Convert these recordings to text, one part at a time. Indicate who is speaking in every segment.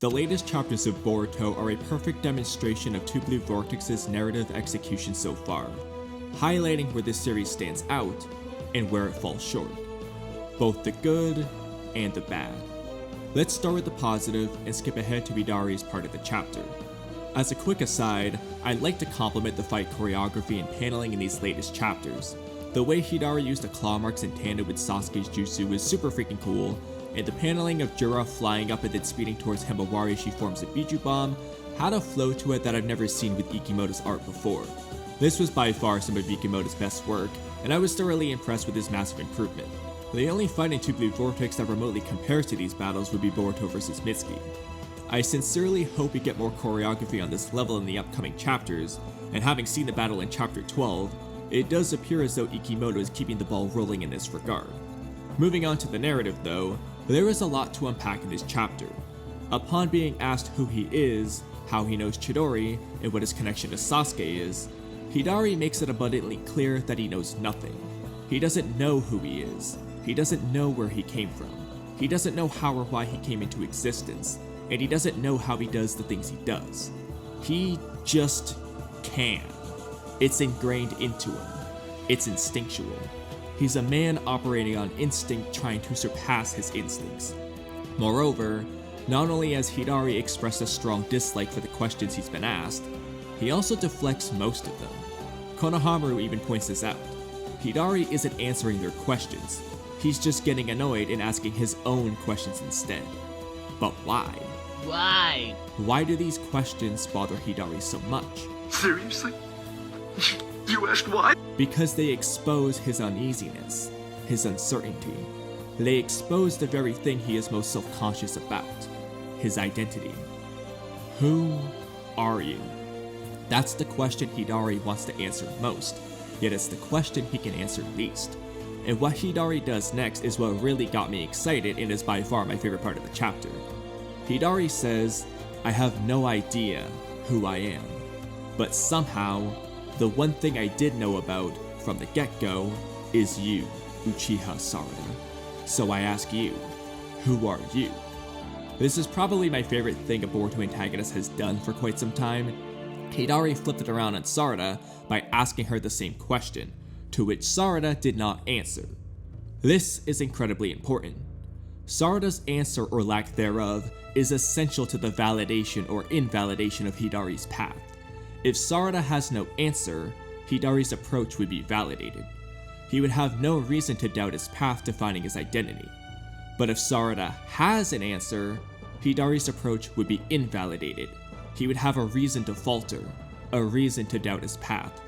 Speaker 1: The latest chapters of Boruto are a perfect demonstration of Two Blue Vortex's narrative execution so far, highlighting where this series stands out and where it falls short, both the good and the bad. Let's start with the positive and skip ahead to Hidari's part of the chapter. As a quick aside, I'd like to compliment the fight choreography and paneling in these latest chapters. The way Hidari used the claw marks in tandem with Sasuke's jutsu was super freaking cool, and the paneling of Jura flying up and then speeding towards himawari as she forms a Biju bomb had a flow to it that I've never seen with Ikimoto's art before. This was by far some of Ikimoto's best work, and I was thoroughly impressed with his massive improvement. The only fight in Two Blue Vortex that remotely compares to these battles would be Boruto vs Mitsuki. I sincerely hope we get more choreography on this level in the upcoming chapters, and having seen the battle in chapter 12, it does appear as though Ikimoto is keeping the ball rolling in this regard. Moving on to the narrative though, there is a lot to unpack in this chapter. Upon being asked who he is, how he knows Chidori, and what his connection to Sasuke is, Hidari makes it abundantly clear that he knows nothing. He doesn't know who he is. He doesn't know where he came from. He doesn't know how or why he came into existence, and he doesn't know how he does the things he does. He just can. It's ingrained into him. It's instinctual. He's a man operating on instinct trying to surpass his instincts. Moreover, not only has Hidari expressed a strong dislike for the questions he's been asked, he also deflects most of them. Konohamaru even points this out. Hidari isn't answering their questions, he's just getting annoyed and asking his own questions instead. But why?
Speaker 2: Why?
Speaker 1: Why do these questions bother Hidari so much?
Speaker 3: Seriously? You asked why?
Speaker 1: Because they expose his uneasiness, his uncertainty. They expose the very thing he is most self-conscious about, his identity. Who are you? That's the question Hidari wants to answer most, yet it's the question he can answer least. And what Hidari does next is what really got me excited and is by far my favorite part of the chapter. Hidari says, "I have no idea who I am, but somehow, the one thing I did know about from the get-go is you, Uchiha Sarada. So I ask you, who are you?" This is probably my favorite thing a Boruto antagonist has done for quite some time. Hidari flipped it around on Sarada by asking her the same question, to which Sarada did not answer. This is incredibly important. Sarada's answer or lack thereof is essential to the validation or invalidation of Hidari's path. If Sarada has no answer, Hidari's approach would be validated. He would have no reason to doubt his path to finding his identity. But if Sarada has an answer, Hidari's approach would be invalidated. He would have a reason to falter, a reason to doubt his path,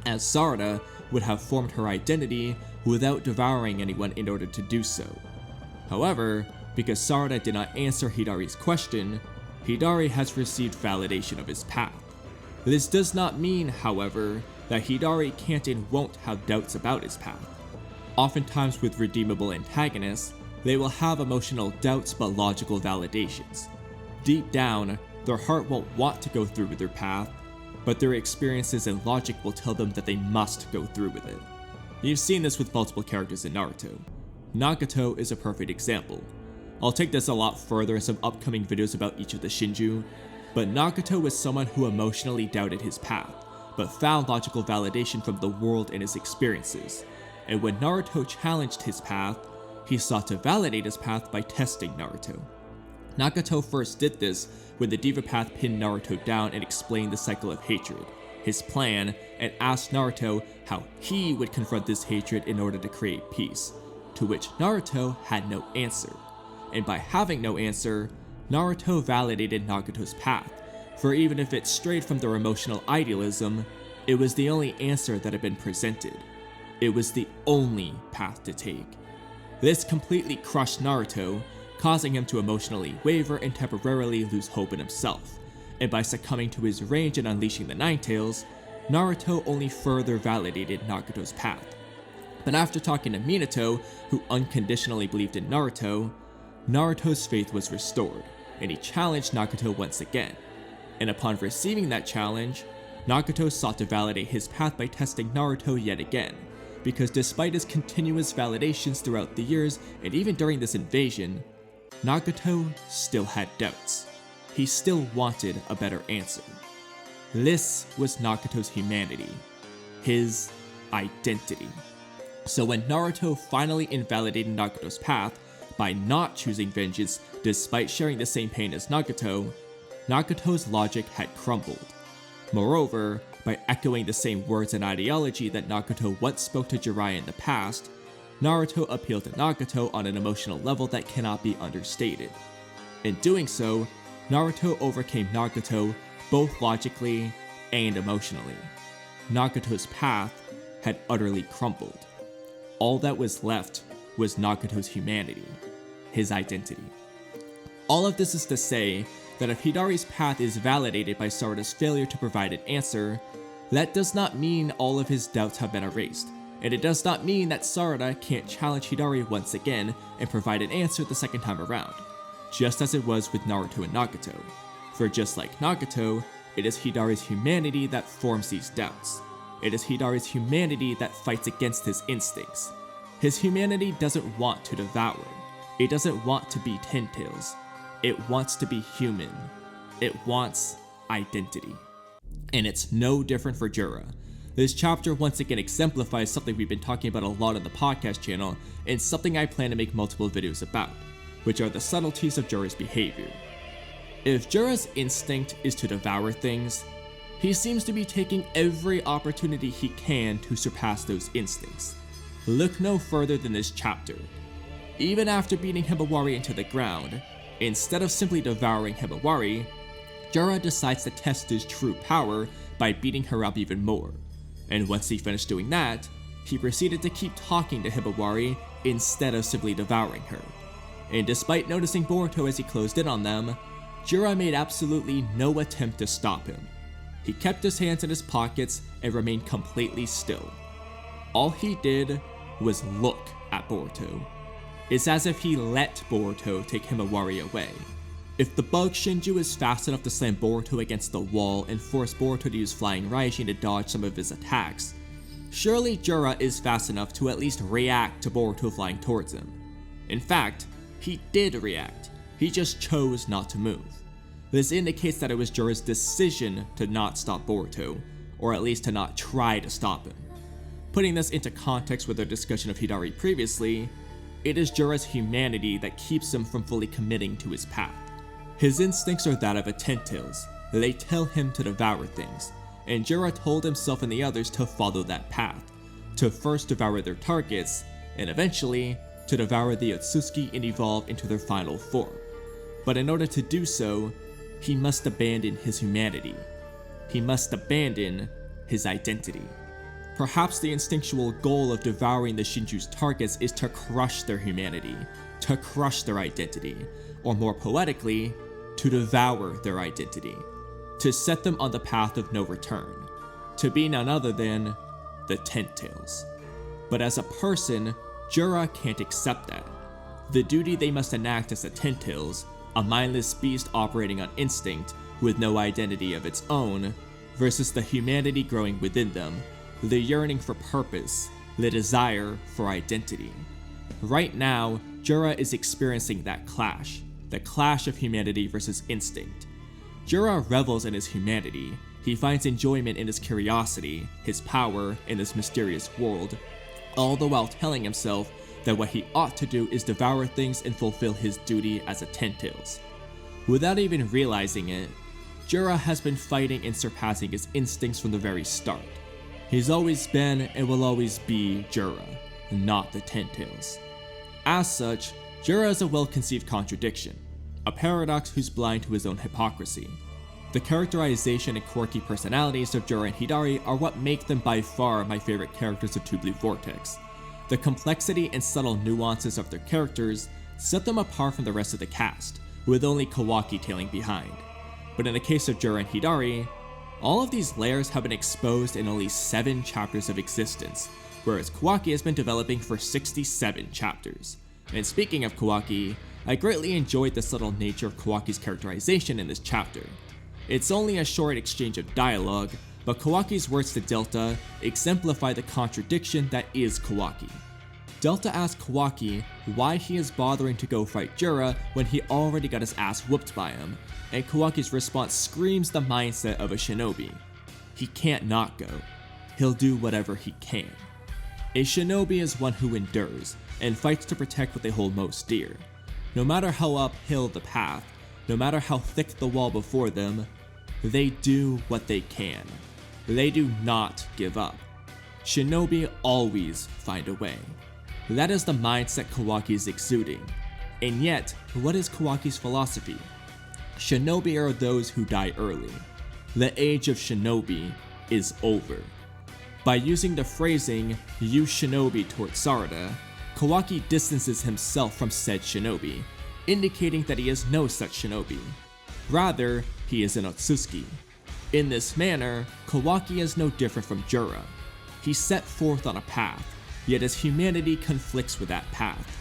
Speaker 1: as Sarada would have formed her identity without devouring anyone in order to do so. However, because Sarada did not answer Hidari's question, Hidari has received validation of his path. This does not mean, however, that Hidari can't and won't have doubts about his path. Oftentimes with redeemable antagonists, they will have emotional doubts but logical validations. Deep down, their heart won't want to go through with their path, but their experiences and logic will tell them that they must go through with it. You've seen this with multiple characters in Naruto. Nagato is a perfect example. I'll take this a lot further in some upcoming videos about each of the Shinju, but Nagato was someone who emotionally doubted his path, but found logical validation from the world and his experiences. And when Naruto challenged his path, he sought to validate his path by testing Naruto. Nagato first did this when the Diva Path pinned Naruto down and explained the cycle of hatred, his plan, and asked Naruto how he would confront this hatred in order to create peace, to which Naruto had no answer. And by having no answer, Naruto validated Nagato's path, for even if it strayed from their emotional idealism, it was the only answer that had been presented. It was the only path to take. This completely crushed Naruto, causing him to emotionally waver and temporarily lose hope in himself, and by succumbing to his rage and unleashing the Nine Tails, Naruto only further validated Nagato's path. But after talking to Minato, who unconditionally believed in Naruto, Naruto's faith was restored, and he challenged Nagato once again. And upon receiving that challenge, Nagato sought to validate his path by testing Naruto yet again, because despite his continuous validations throughout the years and even during this invasion, Nagato still had doubts. he still wanted a better answer. This was Nagato's humanity, his identity. So when Naruto finally invalidated Nagato's path by not choosing vengeance despite sharing the same pain as Nagato, Nagato's logic had crumbled. Moreover, by echoing the same words and ideology that Nagato once spoke to Jiraiya in the past, Naruto appealed to Nagato on an emotional level that cannot be understated. In doing so, Naruto overcame Nagato both logically and emotionally. Nagato's path had utterly crumbled. All that was left was Nagato's humanity, his identity. All of this is to say that if Hidari's path is validated by Sarada's failure to provide an answer, that does not mean all of his doubts have been erased, and it does not mean that Sarada can't challenge Hidari once again and provide an answer the second time around, just as it was with Naruto and Nagato. For just like Nagato, it is Hidari's humanity that forms these doubts. It is Hidari's humanity that fights against his instincts. His humanity doesn't want to devour. It doesn't want to be Ten Tails. It wants to be human. It wants identity. And it's no different for Jura. This chapter once again exemplifies something we've been talking about a lot on the podcast channel, and something I plan to make multiple videos about, which are the subtleties of Jura's behavior. If Jura's instinct is to devour things, he seems to be taking every opportunity he can to surpass those instincts. Look no further than this chapter. Even after beating Himawari into the ground, instead of simply devouring Himawari, Jura decides to test his true power by beating her up even more. And once he finished doing that, he proceeded to keep talking to Himawari instead of simply devouring her. And despite noticing Boruto as he closed in on them, Jura made absolutely no attempt to stop him. He kept his hands in his pockets and remained completely still. All he did was look at Boruto. It's as if he let Boruto take Himawari away. If the bug Shinju is fast enough to slam Boruto against the wall and force Boruto to use Flying Raijin to dodge some of his attacks, surely Jura is fast enough to at least react to Boruto flying towards him. In fact, he did react, he just chose not to move. This indicates that it was Jura's decision to not stop Boruto, or at least to not try to stop him. Putting this into context with our discussion of Hidari previously, it is Jura's humanity that keeps him from fully committing to his path. His instincts are that of a Ten Tails. They tell him to devour things, and Jura told himself and the others to follow that path, to first devour their targets, and eventually to devour the Otsutsuki and evolve into their final form. But in order to do so, he must abandon his humanity. He must abandon his identity. Perhaps the instinctual goal of devouring the Shinju's targets is to crush their humanity, to crush their identity, or more poetically, to devour their identity, to set them on the path of no return, to be none other than the Ten Tails. But as a person, Jura can't accept that. The duty they must enact as the Ten Tails, a mindless beast operating on instinct with no identity of its own, versus the humanity growing within them, the yearning for purpose, the desire for identity. Right now, Jura is experiencing that clash, the clash of humanity versus instinct. Jura revels in his humanity, he finds enjoyment in his curiosity, his power in this mysterious world, all the while telling himself that what he ought to do is devour things and fulfill his duty as a Ten Tails. Without even realizing it, Jura has been fighting and surpassing his instincts from the very start. He's always been and will always be Jura, not the Ten Tails. As such, Jura is a well-conceived contradiction, a paradox who's blind to his own hypocrisy. The characterization and quirky personalities of Jura and Hidari are what make them by far my favorite characters of Two Blue Vortex. The complexity and subtle nuances of their characters set them apart from the rest of the cast, with only Kawaki tailing behind. But in the case of Jura and Hidari, all of these layers have been exposed in only 7 chapters of existence, whereas Kawaki has been developing for 67 chapters. And speaking of Kawaki, I greatly enjoyed the subtle nature of Kawaki's characterization in this chapter. It's only a short exchange of dialogue, but Kawaki's words to Delta exemplify the contradiction that is Kawaki. Delta asks Kawaki why he is bothering to go fight Jura when he already got his ass whooped by him, and Kawaki's response screams the mindset of a shinobi. He can't not go. He'll do whatever he can. A shinobi is one who endures and fights to protect what they hold most dear. No matter how uphill the path, no matter how thick the wall before them, they do what they can. They do not give up. Shinobi always find a way. That is the mindset Kawaki is exuding. And yet, what is Kawaki's philosophy? Shinobi are those who die early. The age of shinobi is over. By using the phrasing, "use shinobi towards sarada," Kawaki distances himself from said shinobi, indicating that he is no such shinobi. Rather, he is an otsutsuki. In this manner, Kawaki is no different from Jura. He set forth on a path, yet his humanity conflicts with that path.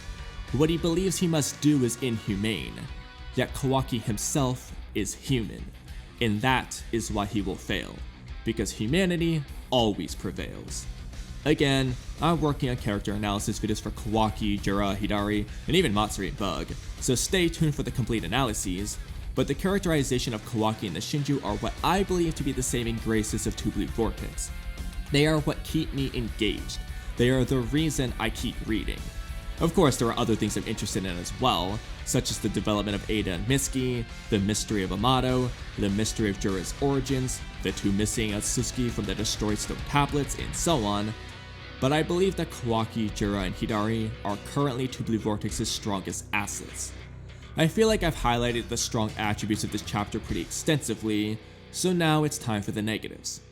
Speaker 1: What he believes he must do is inhumane, yet Kawaki himself is human, and that is why he will fail, because humanity always prevails. Again, I'm working on character analysis videos for Kawaki, Jura, Hidari, and even Matsuri and Bug, so stay tuned for the complete analyses, but the characterization of Kawaki and the Shinju are what I believe to be the saving graces of Two Blue Vortex. They are what keep me engaged. They are the reason I keep reading. Of course, there are other things I'm interested in as well, such as the development of Ada and Mitsuki, the mystery of Amato, the mystery of Jura's origins, the two missing Otsutsuki from the destroyed stone tablets, and so on. But I believe that Kawaki, Jura, and Hidari are currently Two Blue Vortex's strongest assets. I feel like I've highlighted the strong attributes of this chapter pretty extensively, so now it's time for the negatives.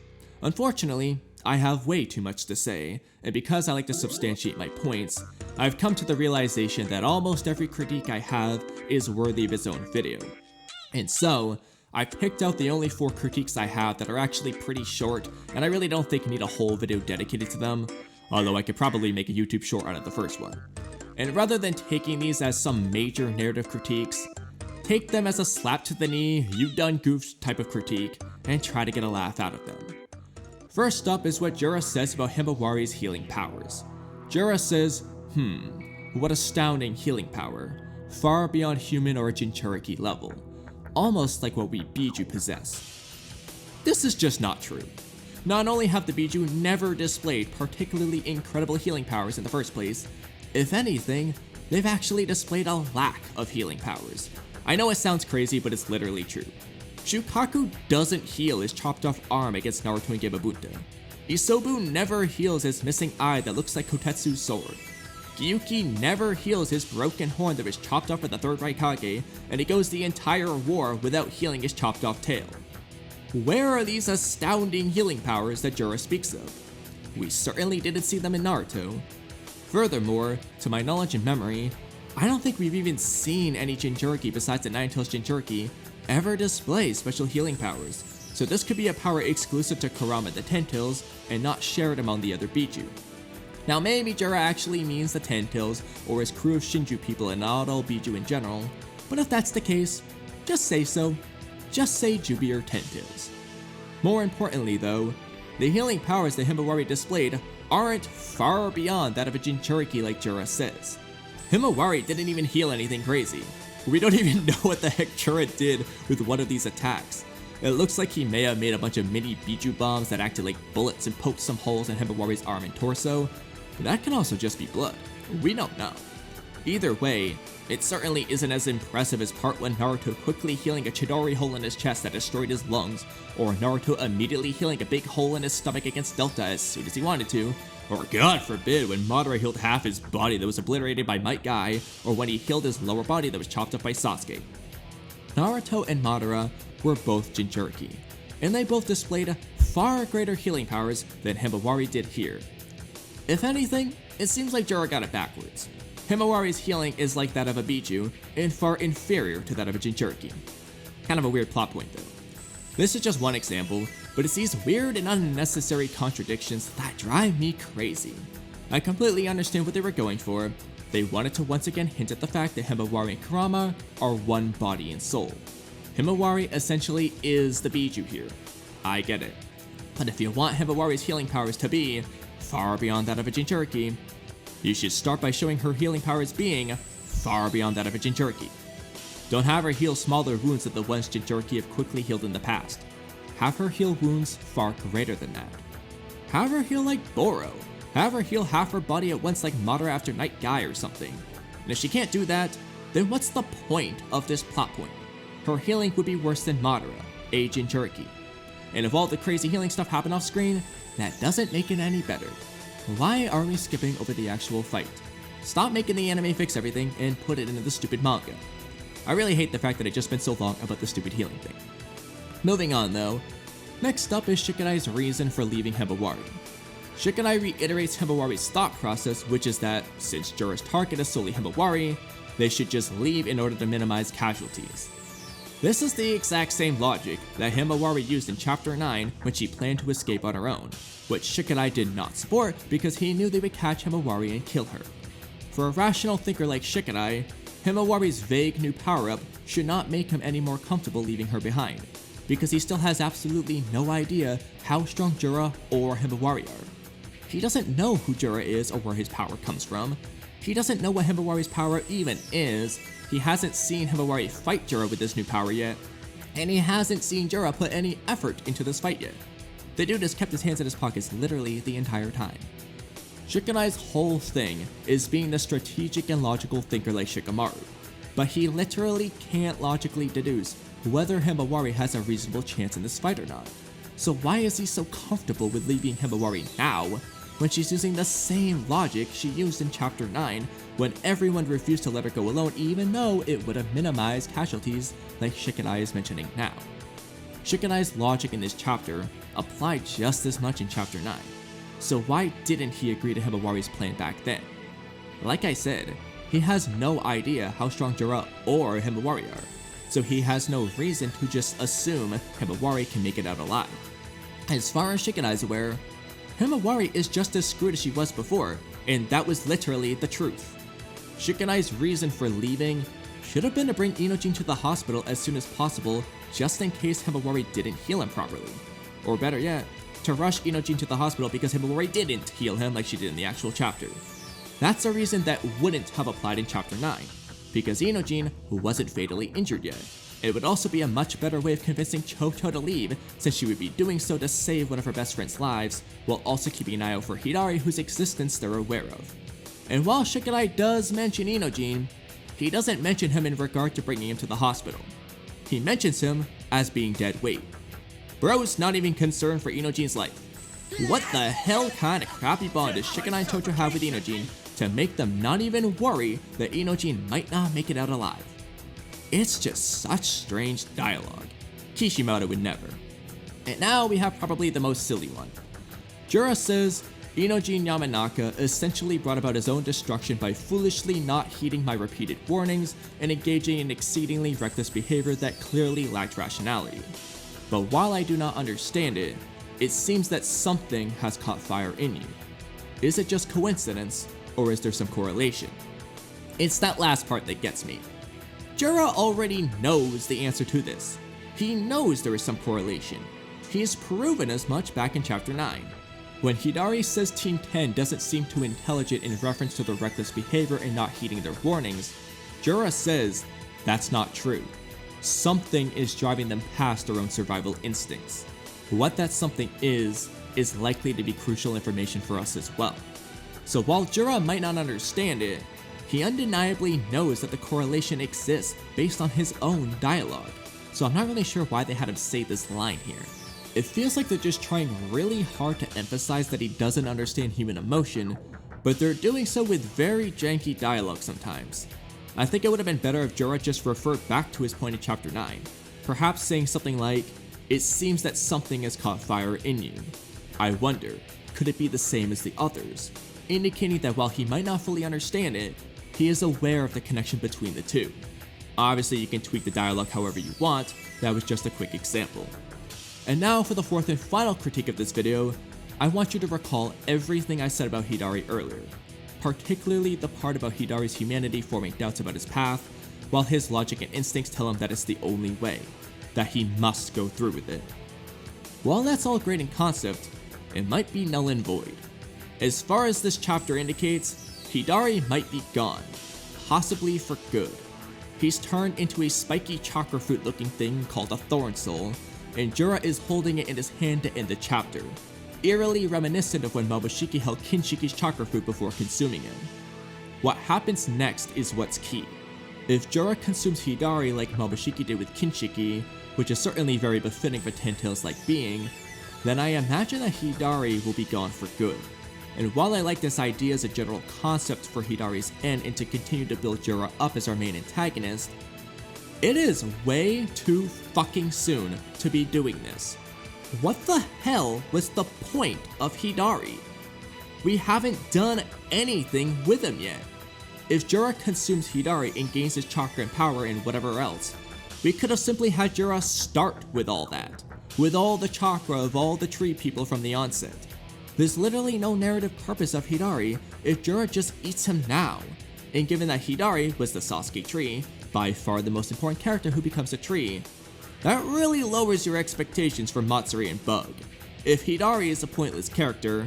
Speaker 1: Unfortunately, I have way too much to say, and because I like to substantiate my points, I've come to the realization that almost every critique I have is worthy of its own video. And so, I picked out the only 4 critiques I have that are actually pretty short, and I really don't think I need a whole video dedicated to them, although I could probably make a YouTube short out of the first one. And rather than taking these as some major narrative critiques, take them as a slap to the knee, you done goofed type of critique, and try to get a laugh out of them. First up is what Jura says about himawari's healing powers. Jura says, what astounding healing power, far beyond human or Jinchuriki level, almost like what we Biju possess. This is just not true. Not only have the Biju never displayed particularly incredible healing powers in the first place, if anything, they've actually displayed a lack of healing powers. I know it sounds crazy, but it's literally true. Shukaku doesn't heal his chopped off arm against Naruto and Gebabunta. Isobu never heals his missing eye that looks like Kotetsu's sword. Gyuki never heals his broken horn that was chopped off by the third Raikage, and he goes the entire war without healing his chopped off tail. Where are these astounding healing powers that Jura speaks of? We certainly didn't see them in Naruto. Furthermore, to my knowledge and memory, I don't think we've even seen any Jinchuriki besides the Nine-Tails Jinchuriki ever display special healing powers, so this could be a power exclusive to Kurama the Ten-Tails and not shared among the other Biju. Now maybe Jura actually means the Ten-Tails or his crew of Shinju people and not all Biju in general, but if that's the case, just say so. Just say Jubi or Ten-Tails. More importantly though, the healing powers that Himawari displayed aren't far beyond that of a Jinchuriki like Jura says. Himawari didn't even heal anything crazy. We don't even know what the heck Jura did with one of these attacks. It looks like he may have made a bunch of mini Biju bombs that acted like bullets and poked some holes in Himawari's arm and torso, but that can also just be blood. We don't know. Either way, it certainly isn't as impressive as part 1 Naruto quickly healing a Chidori hole in his chest that destroyed his lungs, or Naruto immediately healing a big hole in his stomach against Delta as soon as he wanted to, or God forbid when Madara healed half his body that was obliterated by Might Guy, or when he healed his lower body that was chopped up by Sasuke. Naruto and Madara were both Jinchuriki, and they both displayed far greater healing powers than Himawari did here. If anything, it seems like Jura got it backwards. Himawari's healing is like that of a Biju, and far inferior to that of a Jinchuriki. Kind of a weird plot point though. This is just one example, but it's these weird and unnecessary contradictions that drive me crazy. I completely understand what they were going for. They wanted to once again hint at the fact that Himawari and Kurama are one body and soul. Himawari essentially is the Biju here. I get it. But if you want Himawari's healing powers to be far beyond that of a Jinchuriki, You should start by showing her healing powers being far beyond that of a Jinchuriki. Don't have her heal smaller wounds than the ones Jinchuriki have quickly healed in the past. Have her heal wounds far greater than that. Have her heal like Boro. Have her heal half her body at once like Madara after Night Guy or something. And if she can't do that, then what's the point of this plot point? Her healing would be worse than Madara, a Jinchuriki. And if all the crazy healing stuff happened off screen, that doesn't make it any better. Why are we skipping over the actual fight? Stop making the anime fix everything and put it into the stupid manga. I really hate the fact that it just been so long about the stupid healing thing. Moving on though, next up is Shikadai's reason for leaving Himawari. Shikadai reiterates Himawari's thought process, which is that since Jura's target is solely Himawari, they should just leave in order to minimize casualties. This is the exact same logic that Himawari used in Chapter 9 when she planned to escape on her own, which Shikadai did not support because he knew they would catch Himawari and kill her. For a rational thinker like Shikadai, Himawari's vague new power-up should not make him any more comfortable leaving her behind, because he still has absolutely no idea how strong Jura or Himawari are. He doesn't know who Jura is or where his power comes from. He doesn't know what Himawari's power even is. He hasn't seen Himawari fight Jura with this new power yet, and he hasn't seen Jura put any effort into this fight yet. The dude has kept his hands in his pockets literally the entire time. Shikadai's whole thing is being the strategic and logical thinker like Shikamaru, but he literally can't logically deduce whether Himawari has a reasonable chance in this fight or not. So why is he so comfortable with leaving Himawari now, when she's using the same logic she used in Chapter 9 when everyone refused to let her go alone even though it would have minimized casualties like Shikadai is mentioning now? Shikadai's logic in this chapter applied just as much in Chapter 9, so why didn't he agree to Himawari's plan back then? Like I said, he has no idea how strong Jura or Himawari are, so he has no reason to just assume Himawari can make it out alive. As far as Shikadai is aware, Himawari is just as screwed as she was before, and that was literally the truth. Shikadai's reason for leaving should have been to bring Inojin to the hospital as soon as possible just in case Himawari didn't heal him properly. Or better yet, to rush Inojin to the hospital because Himawari didn't heal him like she did in the actual chapter. That's a reason that wouldn't have applied in Chapter 9, because Inojin wasn't fatally injured yet. It would also be a much better way of convincing Choto to leave, since she would be doing so to save one of her best friend's lives, while also keeping an eye out for Hidari, whose existence they're aware of. And while Shikadai does mention Inojin, he doesn't mention him in regard to bringing him to the hospital. He mentions him as being dead weight. Bro's not even concerned for Inojin's life. What the hell kind of crappy bond does Shikadai and Choto have with Inojin to make them not even worry that Inojin might not make it out alive? It's just such strange dialogue. Kishimoto would never. And now we have probably the most silly one. Jura says, Inojin Yamanaka essentially brought about his own destruction by foolishly not heeding my repeated warnings and engaging in exceedingly reckless behavior that clearly lacked rationality. But while I do not understand it, it seems that something has caught fire in you. Is it just coincidence, or is there some correlation? It's that last part that gets me. Jura already knows the answer to this. He knows there is some correlation. He has proven as much back in Chapter 9. When Hidari says Team 10 doesn't seem too intelligent in reference to their reckless behavior and not heeding their warnings, Jura says that's not true. Something is driving them past their own survival instincts. What that something is likely to be crucial information for us as well. So while Jura might not understand it, he undeniably knows that the correlation exists based on his own dialogue, so I'm not really sure why they had him say this line here. It feels like they're just trying really hard to emphasize that he doesn't understand human emotion, but they're doing so with very janky dialogue sometimes. I think it would have been better if Jura just referred back to his point in Chapter 9, perhaps saying something like, "It seems that something has caught fire in you. I wonder, could it be the same as the others?" Indicating that while he might not fully understand it, he is aware of the connection between the two. Obviously, you can tweak the dialogue however you want, that was just a quick example. And now for the fourth and final critique of this video, I want you to recall everything I said about Hidari earlier, particularly the part about Hidari's humanity forming doubts about his path, while his logic and instincts tell him that it's the only way, that he must go through with it. While that's all great in concept, it might be null and void. As far as this chapter indicates, Hidari might be gone, possibly for good. He's turned into a spiky chakra fruit looking thing called a Thorn Soul, and Jura is holding it in his hand to end the chapter, eerily reminiscent of when Momoshiki held Kinshiki's chakra fruit before consuming him. What happens next is what's key. If Jura consumes Hidari like Momoshiki did with Kinshiki, which is certainly very befitting for Ten Tails-like being, then I imagine that Hidari will be gone for good. And while I like this idea as a general concept for Hidari's end and to continue to build Jura up as our main antagonist, it is way too fucking soon to be doing this. What the hell was the point of Hidari? We haven't done anything with him yet. If Jura consumes Hidari and gains his chakra and power and whatever else, we could have simply had Jura start with all that, with all the chakra of all the tree people from the onset. There's literally no narrative purpose of Hidari if Jura just eats him now, and given that Hidari was the Sasuke tree, by far the most important character who becomes a tree, that really lowers your expectations for Matsuri and Bug. If Hidari is a pointless character,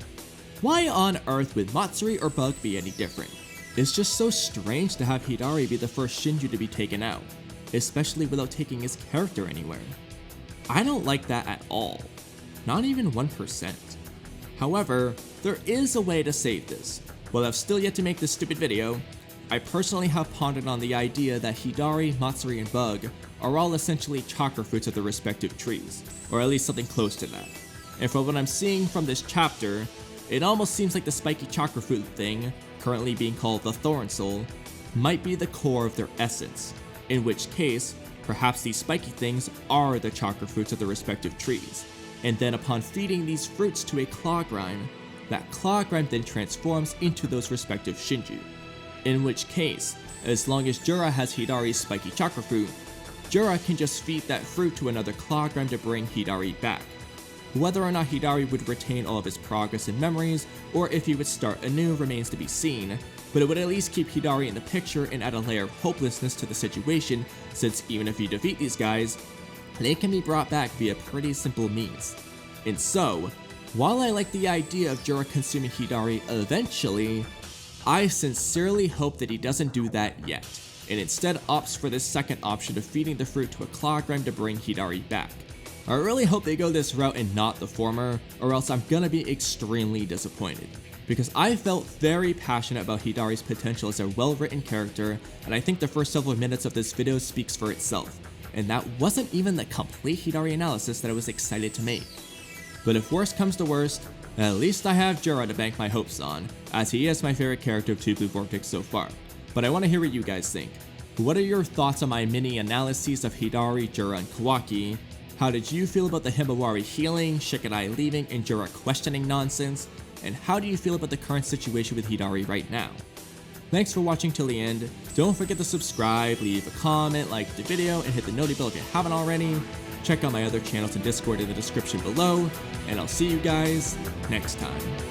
Speaker 1: why on earth would Matsuri or Bug be any different? It's just so strange to have Hidari be the first Shinju to be taken out, especially without taking his character anywhere. I don't like that at all, not even 1%. However, there is a way to save this. While I've still yet to make this stupid video, I personally have pondered on the idea that Hidari, Matsuri, and Bug are all essentially chakra fruits of their respective trees, or at least something close to that. And from what I'm seeing from this chapter, it almost seems like the spiky chakra fruit thing, currently being called the Thorn Soul, might be the core of their essence, in which case, perhaps these spiky things are the chakra fruits of their respective trees, and then upon feeding these fruits to a claw grime, that claw grime then transforms into those respective Shinju. In which case, as long as Jura has Hidari's spiky chakra fruit, Jura can just feed that fruit to another claw grime to bring Hidari back. Whether or not Hidari would retain all of his progress and memories, or if he would start anew remains to be seen, but it would at least keep Hidari in the picture and add a layer of hopelessness to the situation, since even if you defeat these guys, they can be brought back via pretty simple means. And so, while I like the idea of Jura consuming Hidari eventually, I sincerely hope that he doesn't do that yet, and instead opts for this second option of feeding the fruit to a claw grime to bring Hidari back. I really hope they go this route and not the former, or else I'm gonna be extremely disappointed, because I felt very passionate about Hidari's potential as a well-written character, and I think the first several minutes of this video speaks for itself, and that wasn't even the complete Hidari analysis that I was excited to make. But if worst comes to worst, at least I have Jura to bank my hopes on, as he is my favorite character of Two Blue Vortex so far. But I want to hear what you guys think. What are your thoughts on my mini analyses of Hidari, Jura, and Kawaki? How did you feel about the himawari healing, Shikadai leaving, and Jura questioning nonsense? And how do you feel about the current situation with Hidari right now? Thanks for watching till the end. Don't forget to subscribe, leave a comment, like the video, and hit the noti bell if you haven't already. Check out my other channels and Discord in the description below, and I'll see you guys next time.